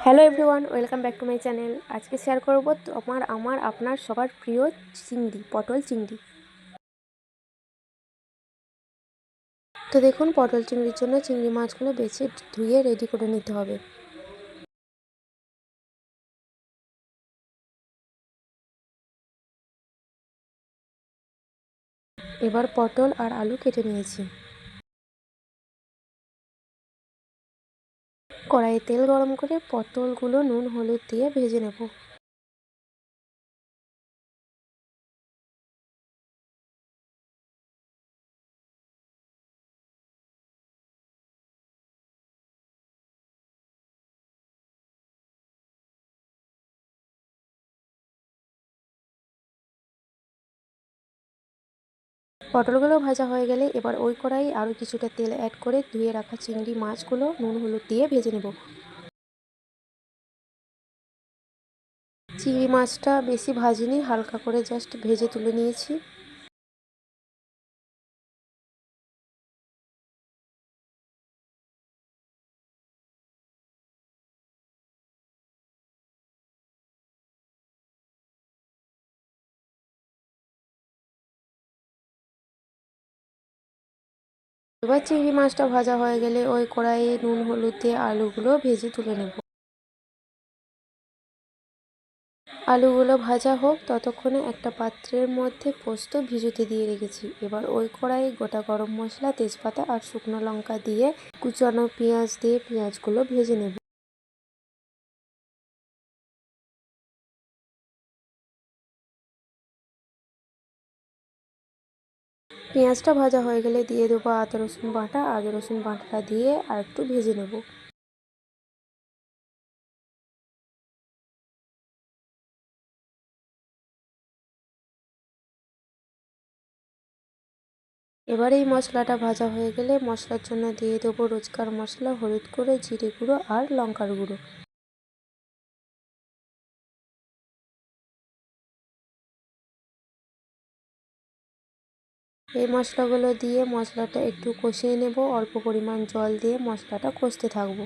Hello everyone, welcome back to my channel. আজকে share করব আপনার সবার প্রিয় চিংড়ি, পটল চিংড়ি। তো দেখুন, পটল চিংড়ির জন্য চিংড়ি মাছগুলো বেছে ধুয়ে রেডি করে নিতে হবে। এবার পটল আর আলু কেটে নিয়েছি। কড়াইয়ে তেল গরম করে পটলগুলো নুন হলুদ দিয়ে ভেজে নেব। পটলগুলো ভাজা হয়ে গেলে এবার ওই কড়াইয়ে আরও কিছুটা তেল অ্যাড করে ধুয়ে রাখা চিংড়ি মাছগুলো নুন হলুদ দিয়ে ভেজে নেব। চিংড়ি মাছটা বেশি ভাজিনি, হালকা করে জাস্ট ভেজে তুলে নিয়েছি। এবার চিংড়ি মাছটা ভাজা হয়ে গেলে ওই কড়াইয়ে নুন হলুদ দিয়ে আলুগুলো ভেজে তুলে নেব। আলুগুলো ভাজা হোক, ততক্ষণে একটা পাত্রের মধ্যে পোস্ত ভিজুতে দিয়ে রেখেছি। এবার ওই কড়াইয়ে গোটা গরম মশলা, তেজপাতা আর শুকনো লঙ্কা দিয়ে কুচানো পেঁয়াজ দিয়ে পেঁয়াজগুলো ভেজে নেব। পেঁয়াজটা ভাজা হয়ে গেলে দিয়ে দেবো আদা রসুন বাটা। আদা রসুন বাটাটা দিয়ে আর একটু ভেজে নেব। এবার এই মশলাটা ভাজা হয়ে গেলে মশলার জন্য দিয়ে দেবো রোজকার মশলা, হলুদ গুঁড়ো, জিরে গুঁড়ো আর লঙ্কার গুঁড়ো। এই মশলাগুলো দিয়ে মশলাটা একটু কষিয়ে নেব। অল্প পরিমাণ জল দিয়ে মশলাটা কষতে থাকবো।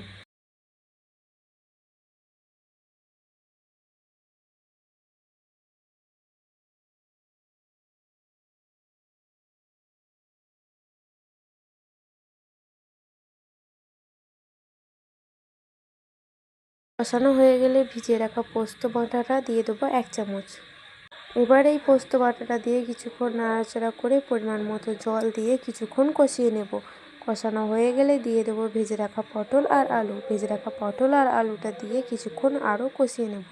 কষানো হয়ে গেলে ভিজিয়ে রাখা পোস্ত বাটাটা দিয়ে দেবো 1 চামচ। এবার এই পোস্ত বাটাটা দিয়ে কিছুক্ষণ নাড়াচাড়া করে পরিমাণ মতো জল দিয়ে কিছুক্ষণ কষিয়ে নেব। কষানো হয়ে গেলে দিয়ে দেবো ভেজে রাখা পটল আর আলু। ভেজে রাখা পটল আর আলুটা দিয়ে কিছুক্ষণ আরও কষিয়ে নেব।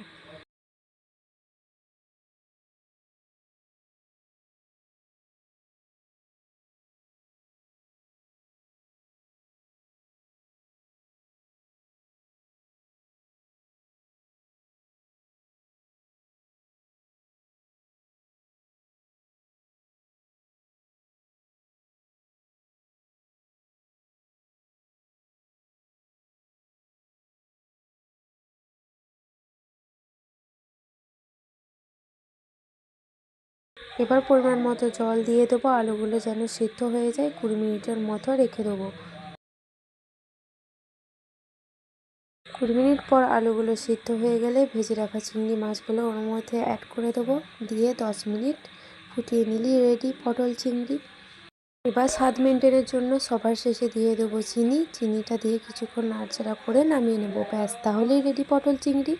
এবার পরিমাণ মতো জল দিয়ে দেবো। আলুগুলো যেন সিদ্ধ হয়ে যায়, 20 মিনিটের মতো রেখে দেবো। 20 মিনিট পর আলুগুলো সিদ্ধ হয়ে গেলে ভেজে রাখা চিংড়ি মাছগুলো ওর মধ্যে অ্যাড করে দেবো। দিয়ে 10 মিনিট ফুটিয়ে নিলেই রেডি পটল চিংড়ি। এবার স্বাদ মেনটেনের জন্য সবার শেষে দিয়ে দেবো চিনি। চিনিটা দিয়ে কিছুক্ষণ নাড়াচাড়া করে নামিয়ে নেব। ব্যাস, তাহলেই রেডি পটল চিংড়ি।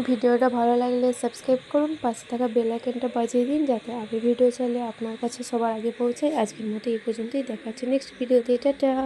ভিডিওটা ভালো লাগলে সাবস্ক্রাইব করুন, পাশে থাকা বেল আইকনটা বাজিয়ে দিন যাতে আমি ভিডিও চাইলে আপনার কাছে সবার আগে পৌঁছায়। আজকের মতো এই পর্যন্তই, দেখা হচ্ছে নেক্সট ভিডিওতে। টাটা।